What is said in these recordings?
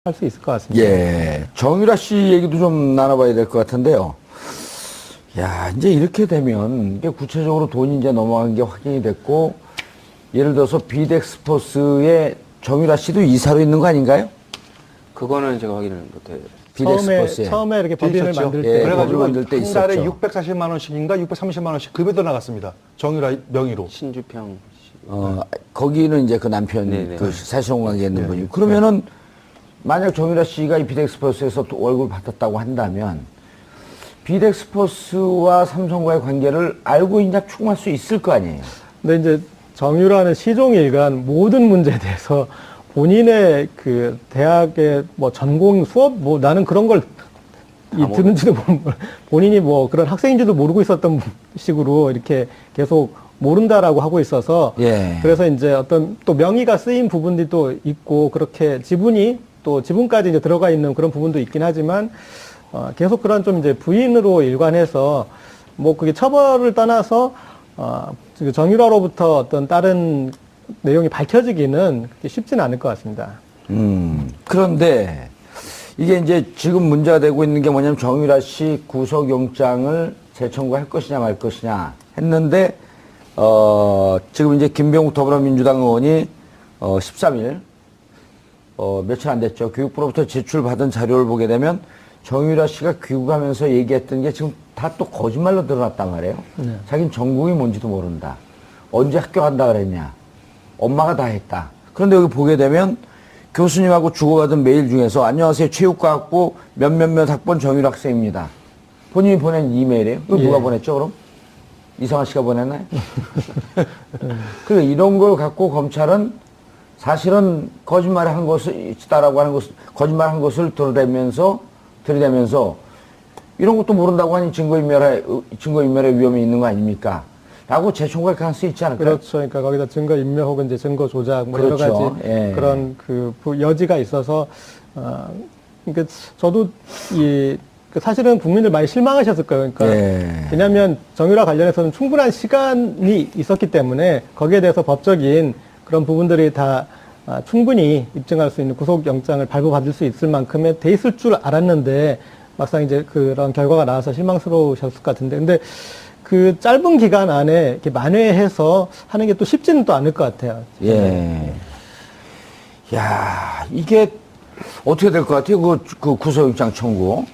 할 수 있을 것 같습니다. 예. 정유라 씨 얘기도 좀 나눠봐야 될 것 같은데요. 야, 이제 이렇게 되면, 이게 구체적으로 돈이 이제 넘어간 게 확인이 됐고, 예를 들어서 비덱스포스에 정유라 씨도 이사로 있는 거 아닌가요? 그거는 제가 확인을 못해요. 비덱스포스에. 처음에 이렇게 법인을 있었죠. 만들 예, 때 그래가지고 그래가지고 만들 때 한 달에 있었죠. 640만 원씩인가 630만 원씩 급여도 나갔습니다. 정유라 명의로. 신주평 씨. 거기는 이제 그 남편, 네네. 그 사실혼 관계에 있는 분이. 그러면은, 만약 정유라 씨가 이 비덱스포스에서 또 월급을 받았다고 한다면, 비덱스포스와 삼성과의 관계를 알고 있냐 추궁할 수 있을 거 아니에요? 근데 이제 정유라는 시종일관 모든 문제에 대해서 본인의 그 대학의 뭐 전공 수업 뭐 나는 그런 걸 듣는지도 본인이 뭐 그런 학생인지도 모르고 있었던 식으로 이렇게 계속 모른다라고 하고 있어서 예. 그래서 이제 어떤 또 명의가 쓰인 부분들이 또 있고 그렇게 지분이 또 지분까지 이제 들어가 있는 그런 부분도 있긴 하지만 계속 그런 좀 이제 부인으로 일관해서 뭐 그게 처벌을 떠나서 정유라로부터 어떤 다른 내용이 밝혀지기는 그렇게 쉽지는 않을 것 같습니다. 그런데 이게 이제 지금 문제가 되고 있는 게 뭐냐면 정유라 씨 구속영장을 재청구할 것이냐 말 것이냐 했는데 지금 이제 김병욱 더불어민주당 의원이 13일 며칠 안 됐죠. 교육부로부터 제출받은 자료를 보게 되면 정유라 씨가 귀국하면서 얘기했던 게 지금 다 또 거짓말로 드러났단 말이에요. 네. 자기는 전공이 뭔지도 모른다. 언제 학교 간다 그랬냐. 엄마가 다 했다. 그런데 여기 보게 되면 교수님하고 주고받은 메일 중에서 안녕하세요. 체육과학부 몇몇몇 학번 정유라 학생입니다. 본인이 보낸 이메일이에요. 그거 누가 보냈죠 그럼? 이상한 씨가 보냈나요? 그러니까 이런 걸 갖고 검찰은 사실은 거짓말을 한 것을 있다라고 하는 것을 거짓말한 것을 들이대면서 이런 것도 모른다고 하니 증거인멸의 위험이 있는 거 아닙니까? 라고 재청구할 가능성이 있지 않을까요? 그렇죠. 그러니까 거기다 증거인멸 혹은 이제 증거 조작 뭐 그렇죠. 여러 가지 예. 그런 그 여지가 있어서 그러니까 저도 사실은 국민들 많이 실망하셨을 거예요. 그러니까 예. 왜냐하면 정유라 관련해서는 충분한 시간이 있었기 때문에 거기에 대해서 법적인 그런 부분들이 다 충분히 입증할 수 있는 구속영장을 발부받을 수 있을 만큼의 돼 있을 줄 알았는데 막상 이제 그런 결과가 나와서 실망스러우셨을 것 같은데 근데 그 짧은 기간 안에 이렇게 만회해서 하는 게 또 쉽지는 또 않을 것 같아요. 예. 야, 이게 어떻게 될 것 같아요? 그 구속영장 청구.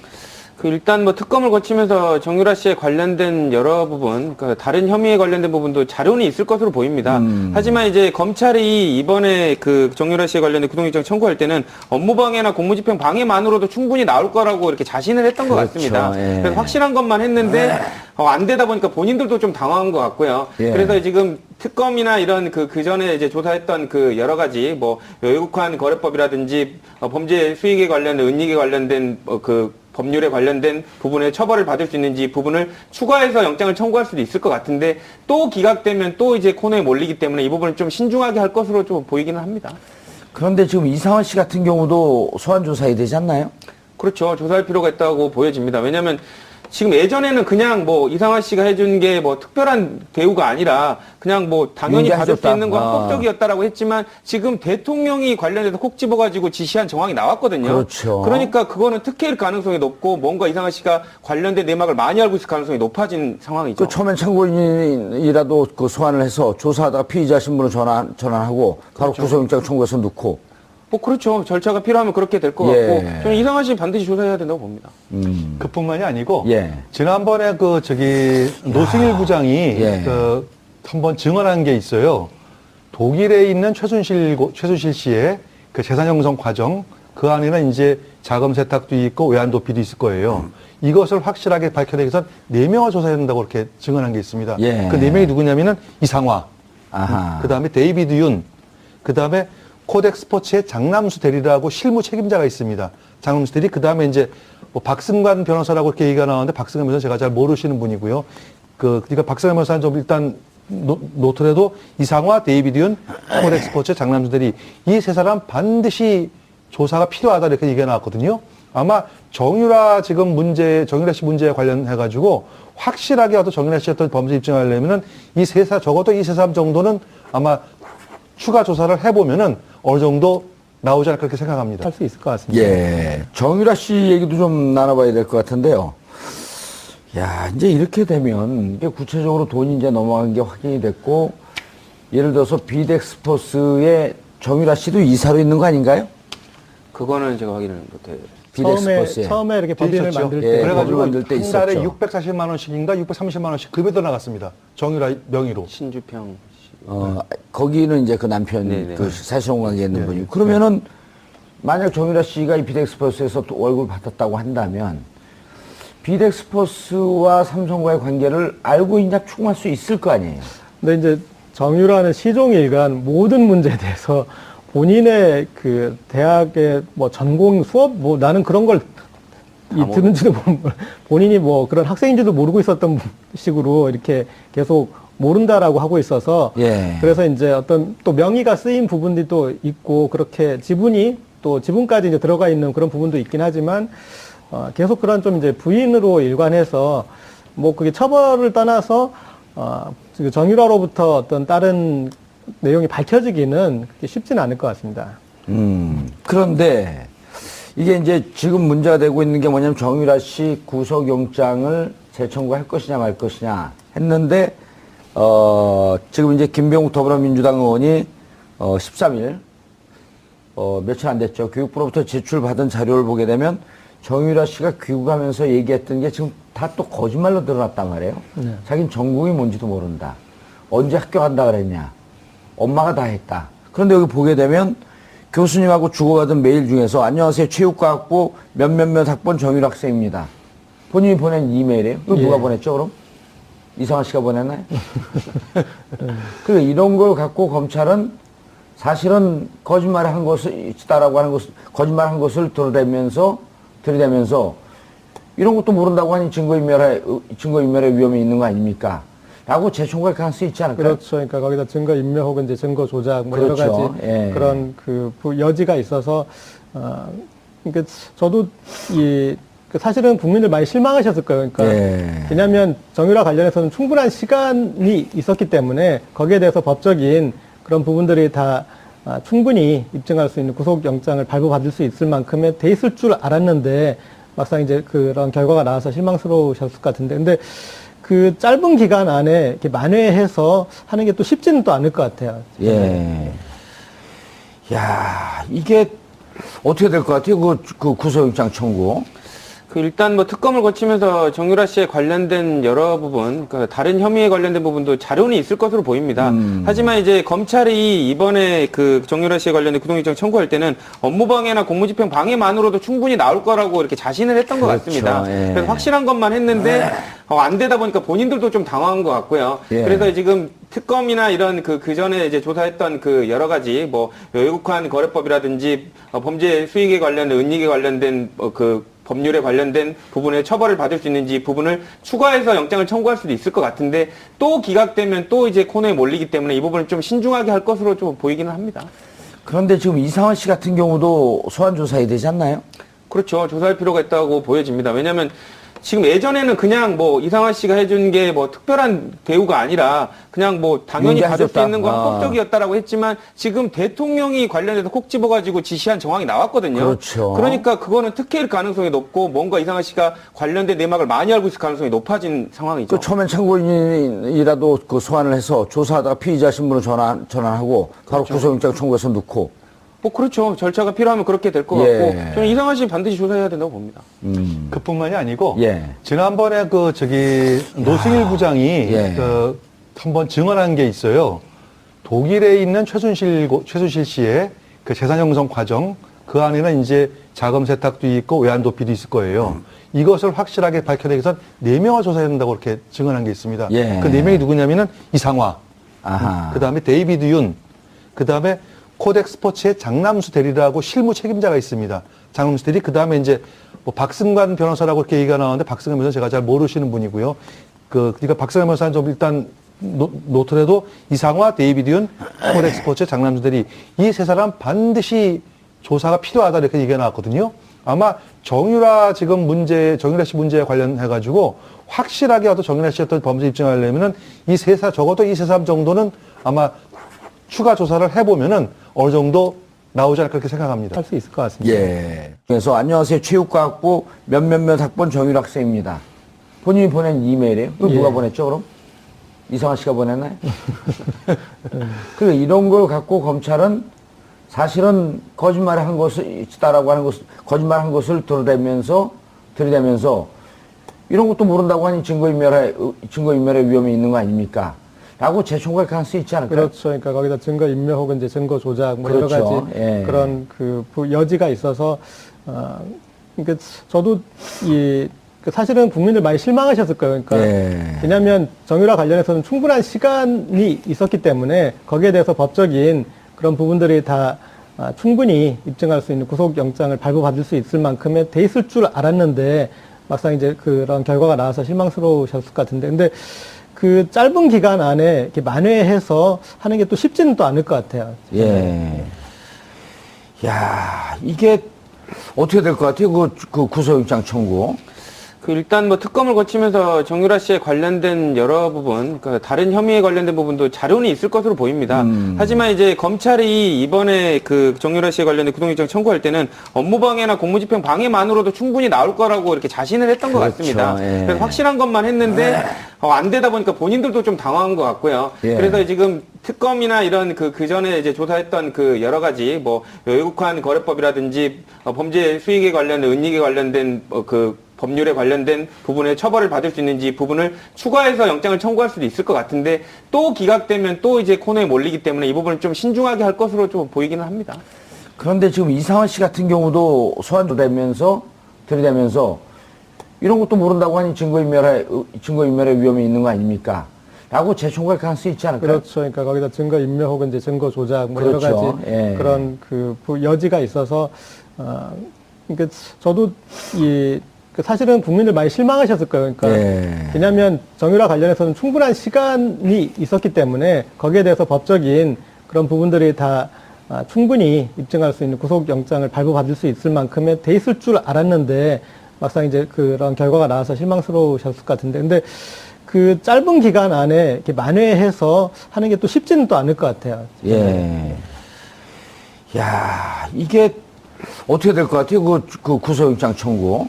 일단 뭐 특검을 거치면서 정유라 씨에 관련된 여러 부분, 그러니까 다른 혐의에 관련된 부분도 자료는 있을 것으로 보입니다. 하지만 이제 검찰이 이번에 그 정유라 씨에 관련된 구속영장 청구할 때는 업무방해나 공무집행 방해만으로도 충분히 나올 거라고 이렇게 자신을 했던 것 그렇죠. 같습니다. 예. 그래서 확실한 것만 했는데 안 되다 보니까 본인들도 좀 당황한 것 같고요. 예. 그래서 지금 특검이나 이런 그 전에 이제 조사했던 그 여러 가지 뭐 외국환 거래법이라든지 범죄 수익에 관련된 은닉에 관련된 그 법률에 관련된 부분에 처벌을 받을 수 있는지 부분을 추가해서 영장을 청구할 수도 있을 것 같은데 또 기각되면 또 이제 코너에 몰리기 때문에 이 부분을 좀 신중하게 할 것으로 좀 보이기는 합니다. 그런데 지금 이상원 씨 같은 경우도 소환 조사해야 되지 않나요? 그렇죠. 조사할 필요가 있다고 보여집니다. 왜냐하면 지금 예전에는 그냥 뭐 이상화 씨가 해준 게 뭐 특별한 대우가 아니라 그냥 뭐 당연히 받을 수 인정해줬다. 있는 건 합법적이었다라고 했지만 지금 대통령이 관련해서 콕 집어가지고 지시한 정황이 나왔거든요. 그렇죠. 그러니까 그거는 특혜일 가능성이 높고 뭔가 이상화 씨가 관련된 내막을 많이 알고 있을 가능성이 높아진 상황이죠. 그 처음엔 참고인이라도 그 소환을 해서 조사하다가 피의자 신분을 전환하고 바로 그렇죠. 구속영장 청구해서 넣고. 뭐 그렇죠. 절차가 필요하면 그렇게 될 것 예. 같고 저는 이상화 씨 반드시 조사해야 된다고 봅니다. 그뿐만이 아니고 예. 지난번에 노승일 부장이 예. 한번 증언한 게 있어요. 독일에 있는 최순실 씨의 그 재산 형성 과정 그 안에는 이제 자금 세탁도 있고 외환 도피도 있을 거예요. 이것을 확실하게 밝혀내기 위해서 4명을 조사해야 된다고 이렇게 증언한 게 있습니다. 예. 그 4명이 누구냐면은 이상화, 아하. 그 다음에 데이비드 윤, 그 다음에 코덱 스포츠의 장남수 대리라고 실무 책임자가 있습니다. 장남수 대리, 그 다음에 이제 뭐 박승관 변호사라고 이렇게 얘기가 나왔는데 박승관 변호사 제가 잘 모르시는 분이고요. 그러니까 박승관 변호사는 좀 일단 놓더라도 이상화, 데이비드 윤, 코덱 스포츠, 장남수 대리 이 세 사람 반드시 조사가 필요하다 이렇게 얘기가 나왔거든요. 아마 정유라 씨 문제에 관련해가지고 확실하게 어떤 정유라 씨 어떤 범죄 입증하려면은 적어도 이 세 사람 정도는 아마 추가 조사를 해보면은 어느 정도 나오지 않을까 그렇게 생각합니다. 할 수 있을 것 같습니다. 예. 정유라 씨 얘기도 좀 나눠봐야 될 것 같은데요. 야, 이제 이렇게 되면 이게 구체적으로 돈이 이제 넘어간 게 확인이 됐고, 예를 들어서 비덱스포스에 정유라 씨도 이사로 있는 거 아닌가요? 그거는 제가 확인을 못해요. 비덱스포스에. 처음에 이렇게 법인을 있었죠. 만들 예, 때 법인 그래가지고 만들 때 한 달에 있었죠. 640만 원씩인가 630만 원씩 급여도 나갔습니다. 정유라 명의로. 신주평 씨. 거기는 이제 그 남편, 네네. 그 사실혼 관계에 있는 분이. 그러면은, 만약 정유라 씨가 이 비덱스포스에서 또 월급을 받았다고 한다면, 비덱스포스와 삼성과의 관계를 알고 있냐 추궁할 수 있을 거 아니에요? 근데 이제 정유라는 시종일관 모든 문제에 대해서 본인의 그 대학의 뭐 전공 수업 뭐 나는 그런 걸 듣는지도 본인이 뭐 그런 학생인지도 모르고 있었던 식으로 이렇게 계속 모른다라고 하고 있어서 예. 그래서 이제 어떤 또 명의가 쓰인 부분들이 또 있고 그렇게 지분이 또 지분까지 이제 들어가 있는 그런 부분도 있긴 하지만 계속 그런 좀 이제 부인으로 일관해서 뭐 그게 처벌을 떠나서 정유라로부터 어떤 다른 내용이 밝혀지기는 그렇게 쉽지는 않을 것 같습니다. 그런데 이게 이제 지금 문제가 되고 있는 게 뭐냐면 정유라 씨 구속영장을 재청구할 것이냐 말 것이냐 했는데 지금 이제 김병욱 더불어민주당 의원이 13일 며칠 안 됐죠. 교육부로부터 제출받은 자료를 보게 되면 정유라 씨가 귀국하면서 얘기했던 게 지금 다 또 거짓말로 드러났단 말이에요. 네. 자기는 전공이 뭔지도 모른다. 언제 학교 간다 그랬냐. 엄마가 다 했다. 그런데 여기 보게 되면 교수님하고 주고받은 메일 중에서 안녕하세요. 체육과학부 몇몇몇 학번 정유라 학생입니다. 본인이 보낸 이메일이에요. 이거 누가 예. 보냈죠 그럼? 이상한 씨가 보냈나요? 그러니까 이런 걸 갖고 검찰은 사실은 거짓말을 한 것을 있다라고 하는 것을 거짓말한 것을 들이대면서 이런 것도 모른다고 하니 증거인멸의 위험이 있는 거 아닙니까? 라고 재청구할 가능성이 있지 않을까요? 그렇죠. 그러니까 거기다 증거 인멸 혹은 이제 증거 조작 뭐 그렇죠. 여러 가지 예. 그런 그 여지가 있어서 그러니까 저도 그 사실은 국민들 많이 실망하셨을 거예요. 그러니까 예. 왜냐하면 정유라 관련해서는 충분한 시간이 있었기 때문에 거기에 대해서 법적인 그런 부분들이 다 충분히 입증할 수 있는 구속영장을 발부받을 수 있을 만큼의 돼 있을 줄 알았는데 막상 이제 그런 결과가 나와서 실망스러우셨을 것 같은데 근데 그 짧은 기간 안에 이렇게 만회해서 하는 게 또 쉽지는 또 않을 것 같아요. 예. 야, 이게 어떻게 될 것 같아요? 그 구속영장 청구. 일단 뭐 특검을 거치면서 정유라 씨에 관련된 여러 부분, 그러니까 다른 혐의에 관련된 부분도 자료는 있을 것으로 보입니다. 하지만 이제 검찰이 이번에 그 정유라 씨에 관련된 구속영장 청구할 때는 업무방해나 공무집행 방해만으로도 충분히 나올 거라고 이렇게 자신을 했던 것 그렇죠. 같습니다. 예. 그래서 확실한 것만 했는데 안 되다 보니까 본인들도 좀 당황한 것 같고요. 예. 그래서 지금 특검이나 이런 그 전에 이제 조사했던 그 여러 가지 뭐 외국환 거래법이라든지 범죄 수익에 관련된 은닉에 관련된 그 법률에 관련된 부분에 처벌을 받을 수 있는지 부분을 추가해서 영장을 청구할 수도 있을 것 같은데 또 기각되면 또 이제 코너에 몰리기 때문에 이 부분을 좀 신중하게 할 것으로 좀 보이기는 합니다. 그런데 지금 이상원 씨 같은 경우도 소환 조사해야 되지 않나요? 그렇죠. 조사할 필요가 있다고 보여집니다. 왜냐하면 지금 예전에는 그냥 뭐 이상화 씨가 해준 게 뭐 특별한 대우가 아니라 그냥 뭐 당연히 받을 수 있는 건 합법적이었다라고 했지만 지금 대통령이 관련해서 콕 집어가지고 지시한 정황이 나왔거든요. 그렇죠. 그러니까 그거는 특혜일 가능성이 높고 뭔가 이상화 씨가 관련된 내막을 많이 알고 있을 가능성이 높아진 상황이죠. 그 처음엔 참고인이라도 그 소환을 해서 조사하다가 피의자 신분을 전환하고 바로 그렇죠. 구속영장 청구해서 넣고. 뭐 그렇죠. 절차가 필요하면 그렇게 될 것 예. 같고 저는 이상화 씨 반드시 조사해야 된다고 봅니다. 그뿐만이 아니고 예. 지난번에 노승일 부장이 예. 한번 증언한 게 있어요. 독일에 있는 최순실 씨의 그 재산 형성 과정 그 안에는 이제 자금 세탁도 있고 외환 도피도 있을 거예요. 이것을 확실하게 밝혀내기 위해서 4명을 조사해야 된다고 이렇게 증언한 게 있습니다. 예. 그 4명이 누구냐면은 이상화, 아하. 그다음에 데이비드 윤, 그다음에 코덱 스포츠의 장남수 대리라고 실무 책임자가 있습니다. 장남수 대리, 그 다음에 이제 뭐 박승관 변호사라고 이렇게 얘기가 나오는데 박승관 변호사 제가 잘 모르시는 분이고요. 그러니까 박승관 변호사는 좀 일단 놓더라도 이상화, 데이비드 윤, 코덱 스포츠의 장남수 대리 이 세 사람 반드시 조사가 필요하다 이렇게 얘기가 나왔거든요. 아마 정유라 씨 문제에 관련해가지고 확실하게 어떤 정유라 씨 어떤 범죄 입증하려면은 적어도 이 세 사람 정도는 아마 추가 조사를 해보면은 어느 정도 나오지 않을까 그렇게 생각합니다. 할 수 있을 것 같습니다. 예. 그래서 안녕하세요. 체육과학부 몇몇몇 학번 정유라 학생입니다. 본인이 보낸 이메일이에요? 그거 누가 예. 보냈죠, 그럼? 이상한 씨가 보냈나요? 그리고 이런 걸 갖고 검찰은 사실은 거짓말을 한 것을 있다라고 하는 것을, 거짓말 한 것을 들이대면서 이런 것도 모른다고 하니 증거인멸의 위험이 있는 거 아닙니까? 라고 재청구할 가능성이 있지 않을까요? 그렇죠. 그러니까 거기다 증거 인멸 혹은 이제 증거 조작 뭐 그렇죠. 여러 가지 예. 그런 그 여지가 있어서 그러니까 저도 사실은 국민들 많이 실망하셨을 거예요. 그러니까 예. 왜냐하면 정유라 관련해서는 충분한 시간이 있었기 때문에 거기에 대해서 법적인 그런 부분들이 다 충분히 입증할 수 있는 구속영장을 발부받을 수 있을 만큼의 돼 있을 줄 알았는데 막상 이제 그런 결과가 나와서 실망스러우셨을 것 같은데 근데 그 짧은 기간 안에 이렇게 만회해서 하는 게 또 쉽지는 또 않을 것 같아요. 예. 야, 이게 어떻게 될 것 같아요? 그 구속영장 청구. 일단 뭐 특검을 거치면서 정유라 씨에 관련된 여러 부분, 그러니까 다른 혐의에 관련된 부분도 자료는 있을 것으로 보입니다. 하지만 이제 검찰이 이번에 그 정유라 씨에 관련된 구속영장 청구할 때는 업무방해나 공무집행 방해만으로도 충분히 나올 거라고 이렇게 자신을 했던 것 그렇죠. 같습니다. 예. 그래서 확실한 것만 했는데 안 되다 보니까 본인들도 좀 당황한 것 같고요. 예. 그래서 지금 특검이나 이런 그 전에 이제 조사했던 그 여러 가지 뭐 외국환 거래법이라든지 범죄 수익에 관련된 은닉에 관련된 그 법률에 관련된 부분에 처벌을 받을 수 있는지 부분을 추가해서 영장을 청구할 수도 있을 것 같은데 또 기각되면 또 이제 코너에 몰리기 때문에 이 부분을 좀 신중하게 할 것으로 좀 보이기는 합니다. 그런데 지금 이상원 씨 같은 경우도 소환도 들이대면서 이런 것도 모른다고 하니 증거인멸의 위험이 있는 거 아닙니까? 라고 재청구할 가능성이 있지 않을까요? 그렇죠. 그러니까 거기다 증거 인멸 혹은 이제 증거 조작 뭐 그렇죠. 여러 가지 예. 그런 그 여지가 있어서 그러니까 저도 사실은 국민들 많이 실망하셨을 거예요. 그러니까 예. 왜냐하면 정유라 관련해서는 충분한 시간이 있었기 때문에 거기에 대해서 법적인 그런 부분들이 다 충분히 입증할 수 있는 구속영장을 발부받을 수 있을 만큼의 돼 있을 줄 알았는데 막상 이제 그런 결과가 나와서 실망스러우셨을 것 같은데 근데 그 짧은 기간 안에 이렇게 만회해서 하는 게 또 쉽지는 또 않을 것 같아요. 예. 야, 이게 어떻게 될 것 같아요? 그 구속영장 청구.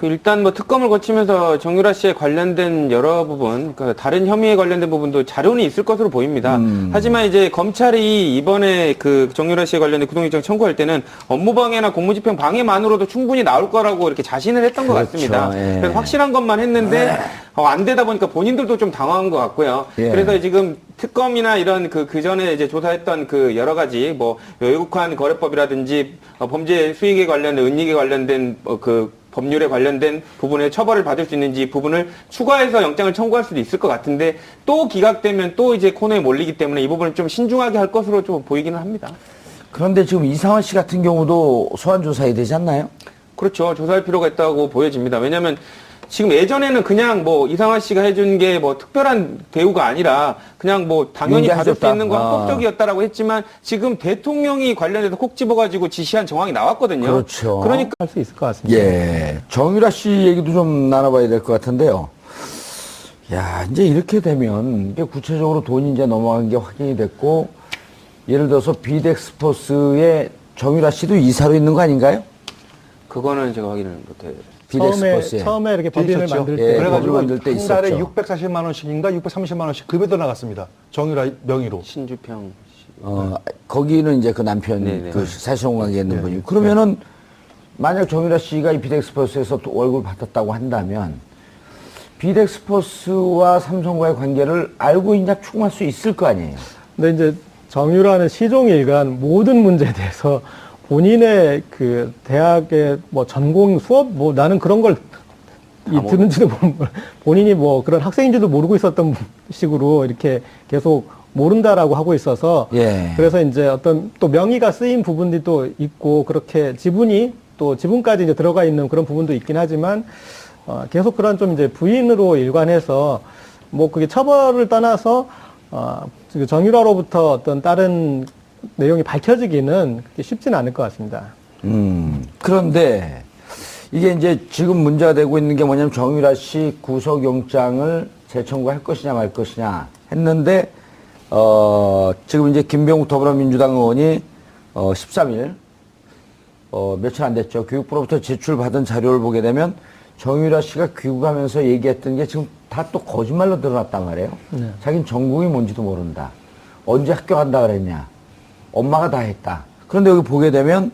일단 뭐 특검을 거치면서 정유라 씨에 관련된 여러 부분, 그러니까 다른 혐의에 관련된 부분도 자료는 있을 것으로 보입니다. 하지만 이제 검찰이 이번에 그 정유라 씨에 관련된 구속영장 청구할 때는 업무방해나 공무집행 방해만으로도 충분히 나올 거라고 이렇게 자신을 했던 것 그렇죠. 같습니다. 예. 그래서 확실한 것만 했는데 안 되다 보니까 본인들도 좀 당황한 것 같고요. 예. 그래서 지금 특검이나 이런 그 전에 이제 조사했던 그 여러 가지 뭐 외국환 거래법이라든지 범죄 수익에 관련된 은닉에 관련된 그 법률에 관련된 부분에 처벌을 받을 수 있는지 부분을 추가해서 영장을 청구할 수도 있을 것 같은데 또 기각되면 또 이제 코너에 몰리기 때문에 이 부분을 좀 신중하게 할 것으로 좀 보이기는 합니다. 그런데 지금 이상원 씨 같은 경우도 소환 조사해야 되지 않나요? 그렇죠. 조사할 필요가 있다고 보여집니다. 왜냐하면 지금 예전에는 그냥 뭐 이상화 씨가 해준 게 뭐 특별한 대우가 아니라 그냥 뭐 당연히 받을 수 있는 건 합법적이었다라고 했지만 지금 대통령이 관련해서 콕 집어가지고 지시한 정황이 나왔거든요. 그렇죠. 그러니까 할 수 있을 것 같습니다. 예. 정유라 씨 얘기도 좀 나눠봐야 될 것 같은데요. 야, 이제 이렇게 되면 이게 구체적으로 돈이 이제 넘어간 게 확인이 됐고 예를 들어서 비덱스포스에 정유라 씨도 이사로 있는 거 아닌가요? 그거는 제가 확인을 못해요. 비덱스포스에. 처음에 이렇게 법인을 있었죠. 만들 예, 때 법인을 그래가지고 만들 때 한 달에 있었죠. 640만 원씩인가 630만 원씩 급여도 나갔습니다. 정유라 명의로. 신주평 씨. 거기는 이제 그 남편, 네네. 그 사실혼 관계에 있는 분이고. 그러면은, 만약 정유라 씨가 이 비덱스포스에서 또 월급을 받았다고 한다면, 비덱스포스와 삼성과의 관계를 알고 있냐 추궁할 수 있을 거 아니에요? 근데 이제 정유라는 시종일관 모든 문제에 대해서 본인의 그 대학의 뭐 전공 수업 뭐 나는 그런 걸 듣는지도 본인이 뭐 그런 학생인지도 모르고 있었던 식으로 이렇게 계속 모른다라고 하고 있어서 예. 그래서 이제 어떤 또 명의가 쓰인 부분이 또 있고 그렇게 지분까지 이제 들어가 있는 그런 부분도 있긴 하지만 계속 그런 좀 이제 부인으로 일관해서 뭐 그게 처벌을 떠나서 정유라로부터 어떤 다른 내용이 밝혀지기는 그렇게 쉽지는 않을 것 같습니다. 그런데 이게 이제 지금 문제가 되고 있는 게 뭐냐면 정유라 씨 구속영장을 재청구할 것이냐 말 것이냐 했는데 지금 이제 김병욱 더불어민주당 의원이 13일, 며칠 안 됐죠. 교육부로부터 제출받은 자료를 보게 되면 정유라 씨가 귀국하면서 얘기했던 게 지금 다 또 거짓말로 드러났단 말이에요. 네. 자기는 전공이 뭔지도 모른다. 언제 학교 간다 그랬냐. 엄마가 다 했다. 그런데 여기 보게 되면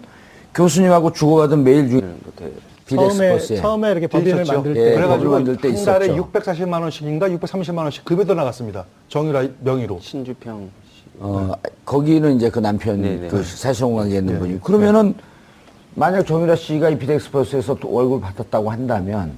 교수님하고 주고받은 메일 중에 비덱스퍼스에 처음에 이렇게 법인을 있었죠. 만들 예, 때 그래가지고 만들 때 한 달에 있었죠. 640만 원씩인가 630만 원씩 급여도 나갔습니다. 정유라 명의로. 신주평. 거기는 이제 그 남편, 네네. 그 사실혼 관계 있는 분이. 그러면은, 만약 정유라 씨가 이 비덱스퍼스에서 또 월급을 받았다고 한다면,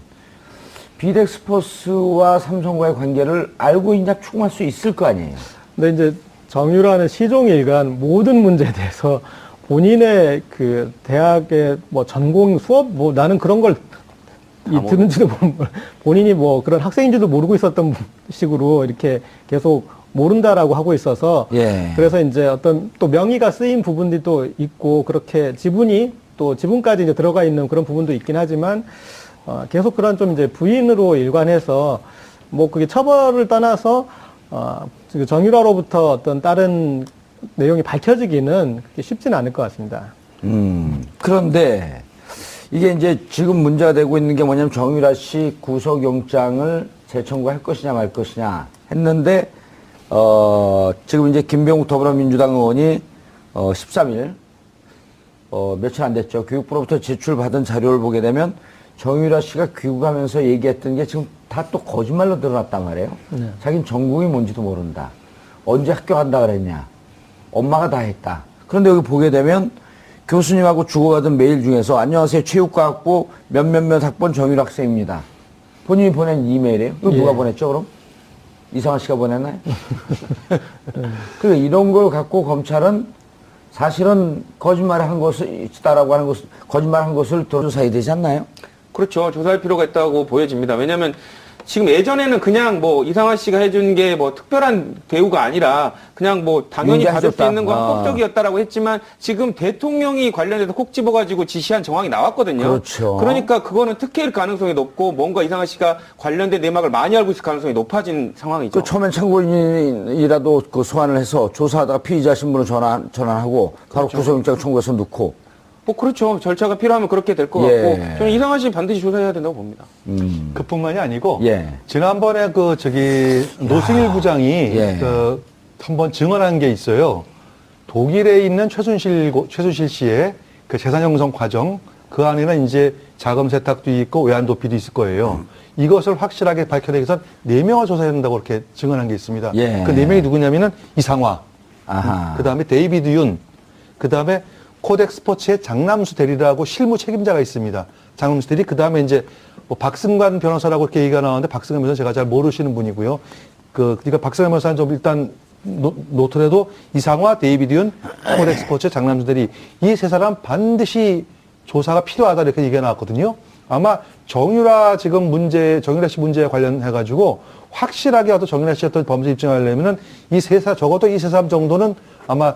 비덱스퍼스와 삼성과의 관계를 알고 있냐 추궁할 수 있을 거 아니에요. 근데 이제 정유라는 시종일관 모든 문제에 대해서 본인의 그 대학의 뭐 전공 수업 뭐 나는 그런 걸 듣는지도 본인이 뭐 그런 학생인지도 모르고 있었던 식으로 이렇게 계속 모른다라고 하고 있어서 예. 그래서 이제 어떤 또 명의가 쓰인 부분들이 또 있고 그렇게 지분까지 이제 들어가 있는 그런 부분도 있긴 하지만 계속 그런 좀 이제 부인으로 일관해서 뭐 그게 처벌을 떠나서 정유라로부터 어떤 다른 내용이 밝혀지기는 그렇게 쉽지는 않을 것 같습니다. 그런데 이게 이제 지금 문제가 되고 있는 게 뭐냐면 정유라 씨 구속영장을 재청구할 것이냐 말 것이냐 했는데, 지금 이제 김병욱 더불어민주당 의원이 13일, 며칠 안 됐죠. 교육부로부터 제출받은 자료를 보게 되면 정유라 씨가 귀국하면서 얘기했던 게 지금 다 또 거짓말로 드러났단 말이에요. 네. 자기는 전공이 뭔지도 모른다. 언제 학교 간다 그랬냐. 엄마가 다 했다. 그런데 여기 보게 되면 교수님하고 주고받은 메일 중에서 안녕하세요. 체육과학부 몇몇몇 학번 정유라 학생입니다. 본인이 보낸 이메일이에요. 이거 누가 보냈죠, 그럼? 이상한 씨가 보냈나요? 그러니까 이런 걸 갖고 검찰은 사실은 거짓말을 한 것을 있다라고 하는 것을 거짓말한 것을 조사해야 되지 않나요? 그렇죠. 조사할 필요가 있다고 보여집니다. 왜냐하면 지금 예전에는 그냥 뭐 이상화 씨가 해준 게 뭐 특별한 대우가 아니라 그냥 뭐 당연히 받을 수 인정해줬다. 있는 건 합법적이었다라고 했지만 지금 대통령이 관련해서 콕 집어가지고 지시한 정황이 나왔거든요. 그렇죠. 그러니까 그거는 특혜일 가능성이 높고 뭔가 이상화 씨가 관련된 내막을 많이 알고 있을 가능성이 높아진 상황이죠. 그 처음엔 참고인이라도 그 소환을 해서 조사하다가 피의자 신분을 전환하고 바로 구속영장 청구해서 넣고. 뭐 그렇죠. 절차가 필요하면 그렇게 될 것 예. 같고 저는 이상화 씨 반드시 조사해야 된다고 봅니다. 그뿐만이 아니고 예. 지난번에 노승일 부장이 예. 한번 증언한 게 있어요. 독일에 있는 최순실 씨의 그 재산 형성 과정 그 안에는 이제 자금 세탁도 있고 외환 도피도 있을 거예요. 이것을 확실하게 밝혀내기 위해서 4명을 조사해야 된다고 그렇게 증언한 게 있습니다. 예. 그 4명이 누구냐면은 이상화, 아하. 그 다음에 데이비드 윤, 그 다음에 코덱 스포츠의 장남수 대리라고 실무 책임자가 있습니다. 장남수 대리, 그 다음에 이제 뭐 박승관 변호사라고 이렇게 얘기가 나왔는데 박승관 변호사 제가 잘 모르시는 분이고요. 그러니까 박승관 변호사는 좀 일단 노트라도 이상화, 데이비드 윤, 코덱 스포츠의 장남수 대리 이 세 사람 반드시 조사가 필요하다 이렇게 얘기가 나왔거든요. 아마 정유라 씨 문제에 관련해가지고 확실하게 어떤 정유라 씨 어떤 범죄 입증하려면은 적어도 이 세 사람 정도는 아마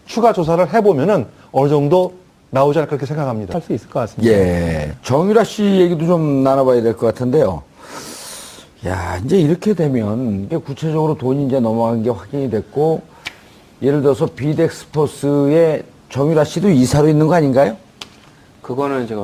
추가 조사를 해보면은 어느 정도 나오지 않을까 그렇게 생각합니다. 할 수 있을 것 같습니다. 예. 정유라 씨 얘기도 좀 나눠봐야 될 것 같은데요. 야, 이제 이렇게 되면 이게 구체적으로 돈이 이제 넘어간 게 확인이 됐고, 예를 들어서 비덱스퍼스에 정유라 씨도 이사로 있는 거 아닌가요? 그거는 제가